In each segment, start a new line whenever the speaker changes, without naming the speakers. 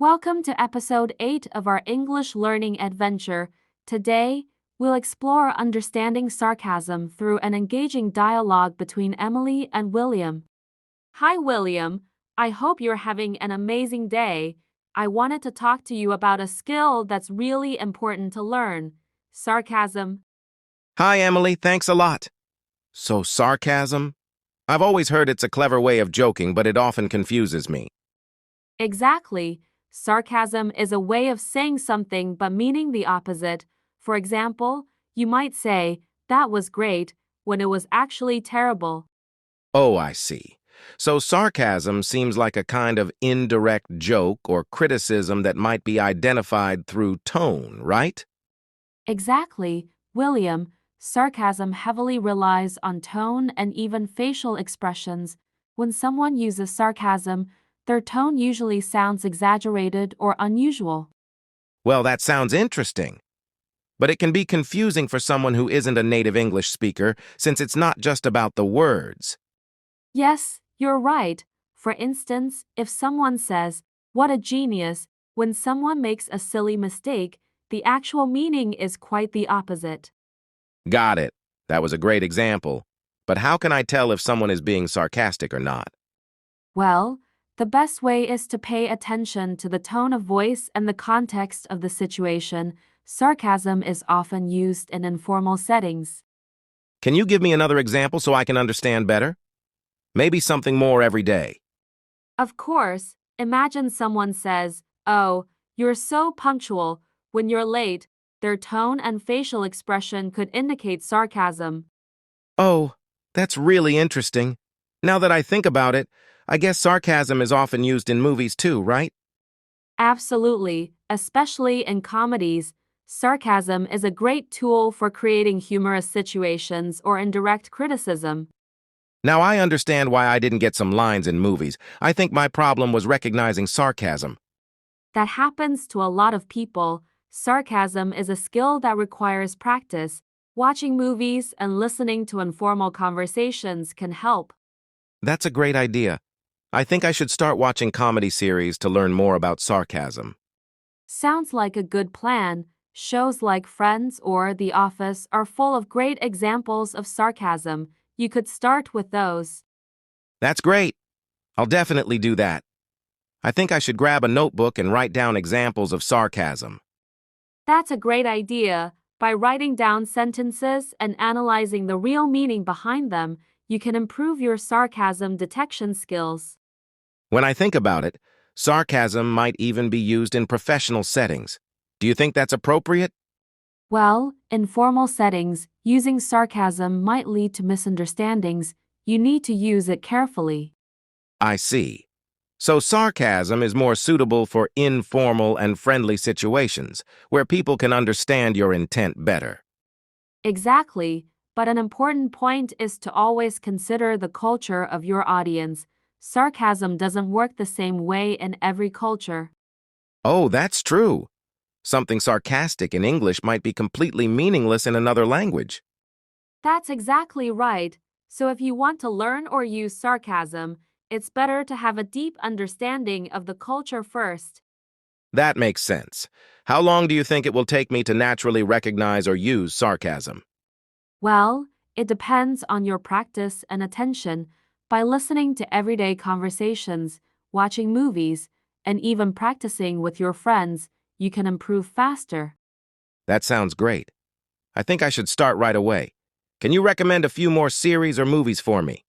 Welcome to episode 8 of our English learning adventure. Today, we'll explore understanding sarcasm through an engaging dialogue between Emily and William. Hi, William. I hope you're having an amazing day. I wanted to talk to you about a skill that's really important to learn: sarcasm.
Hi, Emily. Thanks a lot. So, sarcasm? I've always heard it's a clever way of joking, but it often confuses me.
Exactly. Sarcasm is a way of saying something but meaning the opposite. For example, you might say, "That was great," when it was actually terrible.
Oh, I see. So, sarcasm seems like a kind of indirect joke or criticism that might be identified through tone, right?
Exactly, William. Sarcasm heavily relies on tone and even facial expressions. When someone uses sarcasm, their tone usually sounds exaggerated or unusual.
Well, that sounds interesting. But it can be confusing for someone who isn't a native English speaker, since it's not just about the words.
Yes, you're right. For instance, if someone says, "What a genius," when someone makes a silly mistake, the actual meaning is quite the opposite.
Got it. That was a great example. But how can I tell if someone is being sarcastic or not?
Well, the best way is to pay attention to the tone of voice and the context of the situation. Sarcasm is often used in informal settings.
Can you give me another example so I can understand better? Maybe something more every day.
Of course, imagine someone says, "Oh, you're so punctual," when you're late. Their tone and facial expression could indicate sarcasm.
Oh, that's really interesting. Now that I think about it, I guess sarcasm is often used in movies too, right?
Absolutely, especially in comedies. Sarcasm is a great tool for creating humorous situations or indirect criticism.
Now I understand why I didn't get some lines in movies. I think my problem was recognizing sarcasm.
That happens to a lot of people. Sarcasm is a skill that requires practice. Watching movies and listening to informal conversations can help.
That's a great idea. I think I should start watching comedy series to learn more about sarcasm.
Sounds like a good plan. Shows like Friends or The Office are full of great examples of sarcasm. You could start with those.
That's great. I'll definitely do that. I think I should grab a notebook and write down examples of sarcasm.
That's a great idea. By writing down sentences and analyzing the real meaning behind them, you can improve your sarcasm detection skills.
When I think about it, sarcasm might even be used in professional settings. Do you think that's appropriate?
Well, in formal settings, using sarcasm might lead to misunderstandings. You need to use it carefully.
I see. So sarcasm is more suitable for informal and friendly situations, where people can understand your intent better.
Exactly, but an important point is to always consider the culture of your audience. Sarcasm doesn't work the same way in every culture.
Oh, that's true. Something sarcastic in English might be completely meaningless in another language.
That's exactly right. So if you want to learn or use sarcasm, it's better to have a deep understanding of the culture first.
That makes sense. How long do you think it will take me to naturally recognize or use sarcasm?
Well, it depends on your practice and attention. By listening to everyday conversations, watching movies, and even practicing with your friends, you can improve faster.
That sounds great. I think I should start right away. Can you recommend a few more series or movies for me?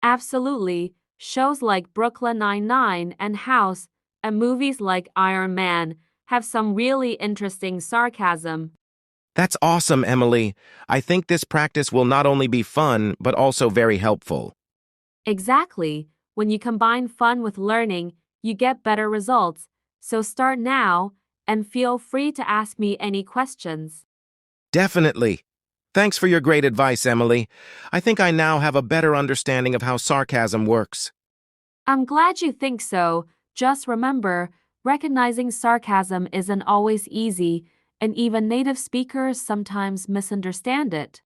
Absolutely, shows like Brooklyn Nine-Nine and House, and movies like Iron Man have some really interesting sarcasm.
That's awesome, Emily. I think this practice will not only be fun, but also very helpful.
Exactly. When you combine fun with learning, you get better results. So start now and feel free to ask me any questions.
Definitely. Thanks for your great advice, Emily. I think I now have a better understanding of how sarcasm works.
I'm glad you think so. Just remember, recognizing sarcasm isn't always easy, and even native speakers sometimes misunderstand it.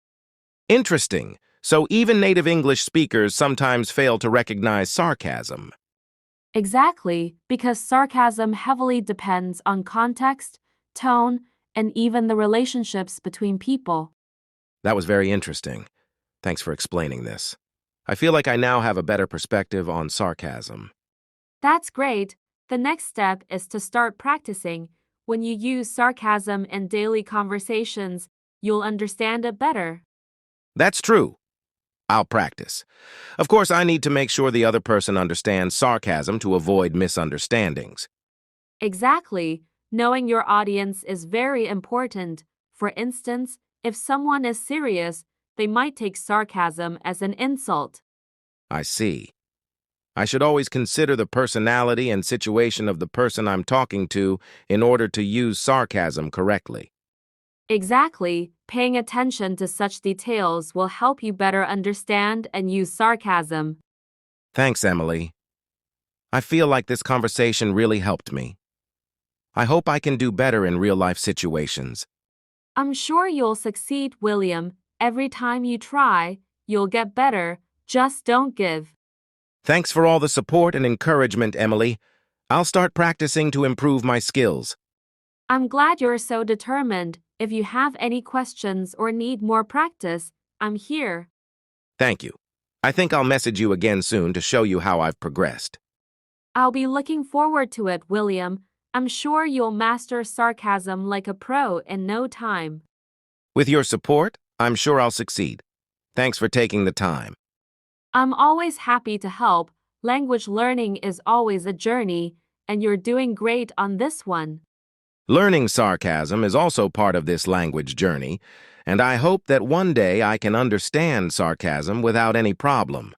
Interesting. So even native English speakers sometimes fail to recognize sarcasm.
Exactly, because sarcasm heavily depends on context, tone, and even the relationships between people.
That was very interesting. Thanks for explaining this. I feel like I now have a better perspective on sarcasm.
That's great. The next step is to start practicing. When you use sarcasm in daily conversations, you'll understand it better.
That's true. I'll practice. Of course, I need to make sure the other person understands sarcasm to avoid misunderstandings.
Exactly. Knowing your audience is very important. For instance, if someone is serious, they might take sarcasm as an insult.
I see. I should always consider the personality and situation of the person I'm talking to in order to use sarcasm correctly.
Exactly. Paying attention to such details will help you better understand and use sarcasm.
Thanks, Emily. I feel like this conversation really helped me. I hope I can do better in real-life situations.
I'm sure you'll succeed, William. Every time you try, you'll get better. Just don't give.
Thanks for all the support and encouragement, Emily. I'll start practicing to improve my skills.
I'm glad you're so determined. If you have any questions or need more practice, I'm here.
Thank you. I think I'll message you again soon to show you how I've progressed.
I'll be looking forward to it, William. I'm sure you'll master sarcasm like a pro in no time.
With your support, I'm sure I'll succeed. Thanks for taking the time.
I'm always happy to help. Language learning is always a journey, and you're doing great on this one.
Learning sarcasm is also part of this language journey, and I hope that one day I can understand sarcasm without any problem.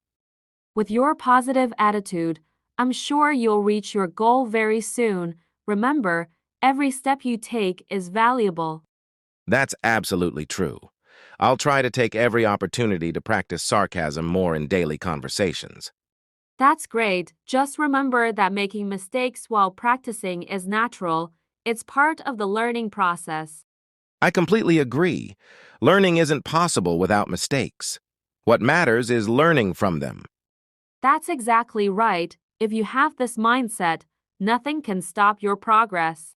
With your positive attitude, I'm sure you'll reach your goal very soon. Remember, every step you take is valuable.
That's absolutely true. I'll try to take every opportunity to practice sarcasm more in daily conversations.
That's great. Just remember that making mistakes while practicing is natural. It's part of the learning process.
I completely agree. Learning isn't possible without mistakes. What matters is learning from them.
That's exactly right. If you have this mindset, nothing can stop your progress.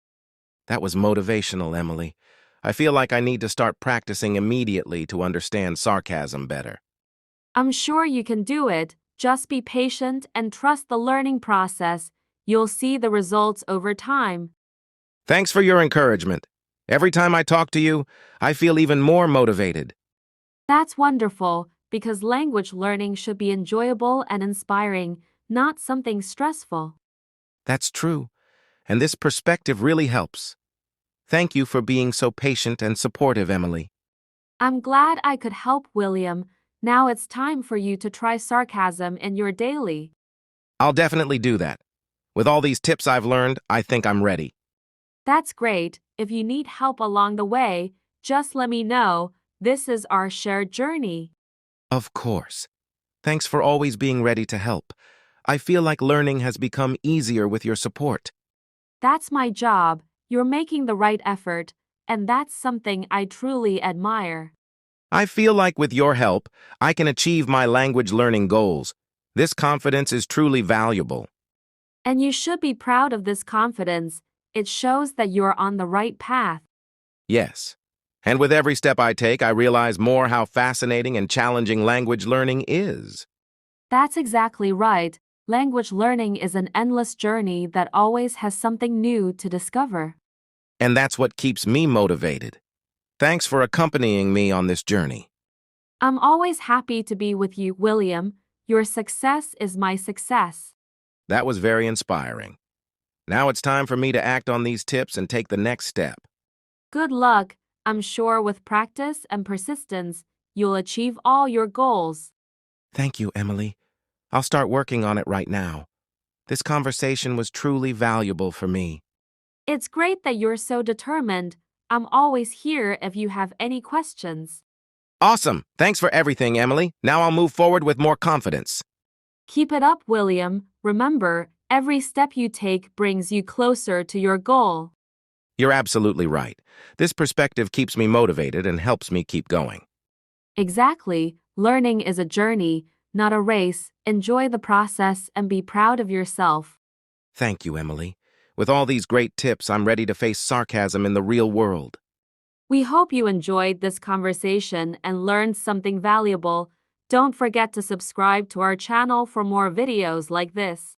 That was motivational, Emily. I feel like I need to start practicing immediately to understand sarcasm better.
I'm sure you can do it. Just be patient and trust the learning process. You'll see the results over time.
Thanks for your encouragement. Every time I talk to you, I feel even more motivated.
That's wonderful, because language learning should be enjoyable and inspiring, not something stressful.
That's true, and this perspective really helps. Thank you for being so patient and supportive, Emily.
I'm glad I could help, William. Now it's time for you to try sarcasm in your daily.
I'll definitely do that. With all these tips I've learned, I think I'm ready.
That's great. If you need help along the way, just let me know. This is our shared journey.
Of course. Thanks for always being ready to help. I feel like learning has become easier with your support.
That's my job. You're making the right effort, and that's something I truly admire.
I feel like with your help, I can achieve my language learning goals. This confidence is truly valuable.
And you should be proud of this confidence. It shows that you're on the right path.
Yes. And with every step I take, I realize more how fascinating and challenging language learning is.
That's exactly right. Language learning is an endless journey that always has something new to discover.
And that's what keeps me motivated. Thanks for accompanying me on this journey.
I'm always happy to be with you, William. Your success is my success.
That was very inspiring. Now it's time for me to act on these tips and take the next step.
Good luck. I'm sure with practice and persistence, you'll achieve all your goals.
Thank you, Emily. I'll start working on it right now. This conversation was truly valuable for me.
It's great that you're so determined. I'm always here if you have any questions.
Awesome. Thanks for everything, Emily. Now I'll move forward with more confidence.
Keep it up, William. Remember, every step you take brings you closer to your goal.
You're absolutely right. This perspective keeps me motivated and helps me keep going.
Exactly. Learning is a journey, not a race. Enjoy the process and be proud of yourself.
Thank you, Emily. With all these great tips, I'm ready to face sarcasm in the real world.
We hope you enjoyed this conversation and learned something valuable. Don't forget to subscribe to our channel for more videos like this.